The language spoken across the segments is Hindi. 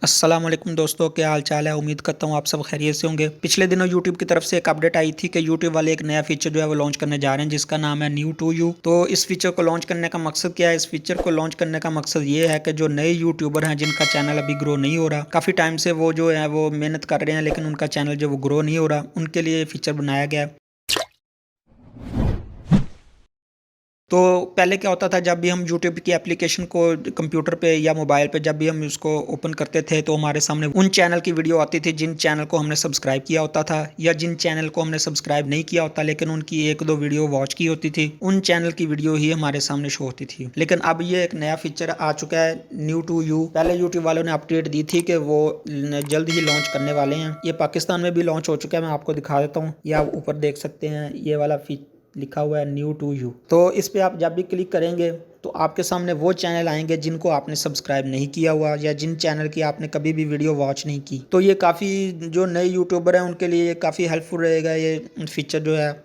अस्सलाम वालेकुम दोस्तों, क्या हाल चाल है। उम्मीद करता हूँ आप सब खैरियत से होंगे। पिछले दिनों YouTube की तरफ से एक अपडेट आई थी कि YouTube वाले एक नया फीचर जो है वो लॉन्च करने जा रहे हैं जिसका नाम है न्यू टू यू। तो इस फीचर को लॉन्च करने का मकसद क्या है? इस फीचर को लॉन्च करने का मकसद ये है कि जो नए यूट्यूबर हैं जिनका चैनल अभी ग्रो नहीं हो रहा, काफ़ी टाइम से वो जो है वो मेहनत कर रहे हैं लेकिन उनका चैनल जो वो ग्रो नहीं हो रहा, उनके लिए फीचर बनाया गया है। तो पहले क्या होता था, जब भी हम यूट्यूब की एप्लीकेशन को कंप्यूटर पे या मोबाइल पे जब भी हम उसको ओपन करते थे तो हमारे सामने उन चैनल की वीडियो आती थी जिन चैनल को हमने सब्सक्राइब किया होता था, या जिन चैनल को हमने सब्सक्राइब नहीं किया होता लेकिन उनकी एक दो वीडियो वॉच की होती थी, उन चैनल की वीडियो ही हमारे सामने शो होती थी। लेकिन अब ये एक नया फीचर आ चुका है न्यू टू यू। पहले यूट्यूब वालों ने अपडेट दी थी कि वो जल्द ही लॉन्च करने वाले हैं। ये पाकिस्तान में भी लॉन्च हो चुका है, मैं आपको दिखा देता हूँ। ये आप ऊपर देख सकते हैं, ये वाला लिखा हुआ है न्यू टू यू। तो इस पे आप जब भी क्लिक करेंगे तो आपके सामने वो चैनल आएंगे जिनको आपने सब्सक्राइब नहीं किया हुआ, या जिन चैनल की आपने कभी भी वीडियो वॉच नहीं की। तो ये काफ़ी जो नए यूट्यूबर हैं उनके लिए काफ़ी हेल्पफुल रहेगा ये फीचर जो है।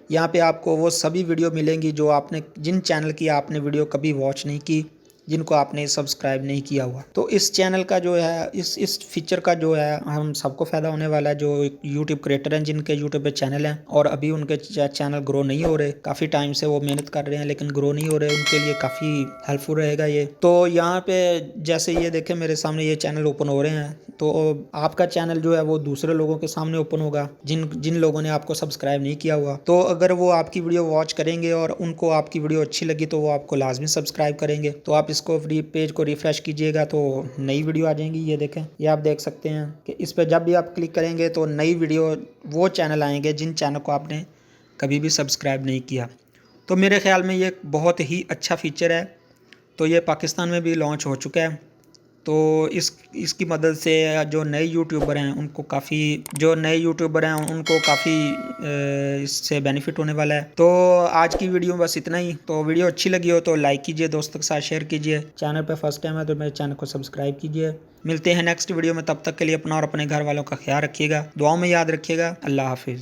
यहाँ पे आपको वो सभी वीडियो मिलेंगी जो आपने जिन चैनल की आपने वीडियो कभी वॉच नहीं की, जिनको आपने सब्सक्राइब नहीं किया हुआ। तो इस चैनल का जो है इस फीचर का जो है हम सबको फ़ायदा होने वाला है। जो यूट्यूब क्रिएटर हैं जिनके यूट्यूब पे चैनल हैं और अभी उनके चैनल ग्रो नहीं हो रहे, काफ़ी टाइम से वो मेहनत कर रहे हैं लेकिन ग्रो नहीं हो रहे, उनके लिए काफ़ी हेल्पफुल रहेगा ये। तो यहाँ पे जैसे ये देखें मेरे सामने ये चैनल ओपन हो रहे हैं, तो आपका चैनल जो है वो दूसरे लोगों के सामने ओपन होगा जिन जिन लोगों ने आपको सब्सक्राइब नहीं किया हुआ। तो अगर वो आपकी वीडियो वॉच करेंगे और उनको आपकी वीडियो अच्छी लगी तो वो आपको लाजमी सब्सक्राइब करेंगे। तो आप इसको फ्री पेज को रिफ्रेश कीजिएगा तो नई वीडियो आ जाएंगी। ये देखें, ये आप देख सकते हैं कि इस पर जब भी आप क्लिक करेंगे तो नई वीडियो वो चैनल आएंगे जिन चैनल को आपने कभी भी सब्सक्राइब नहीं किया। तो मेरे ख्याल में ये बहुत ही अच्छा फीचर है। तो ये पाकिस्तान में भी लॉन्च हो चुका है। तो इसकी मदद से जो नए यूट्यूबर हैं उनको काफ़ी इससे बेनिफिट होने वाला है। तो आज की वीडियो बस इतना ही। तो वीडियो अच्छी लगी हो तो लाइक कीजिए, दोस्तों के साथ शेयर कीजिए। चैनल पे फर्स्ट टाइम है तो मेरे चैनल को सब्सक्राइब कीजिए। मिलते हैं नेक्स्ट वीडियो में, तब तक के लिए अपना और अपने घर वालों का ख्याल रखिएगा, दुआओं में याद रखिएगा। अल्लाह हाफिज़।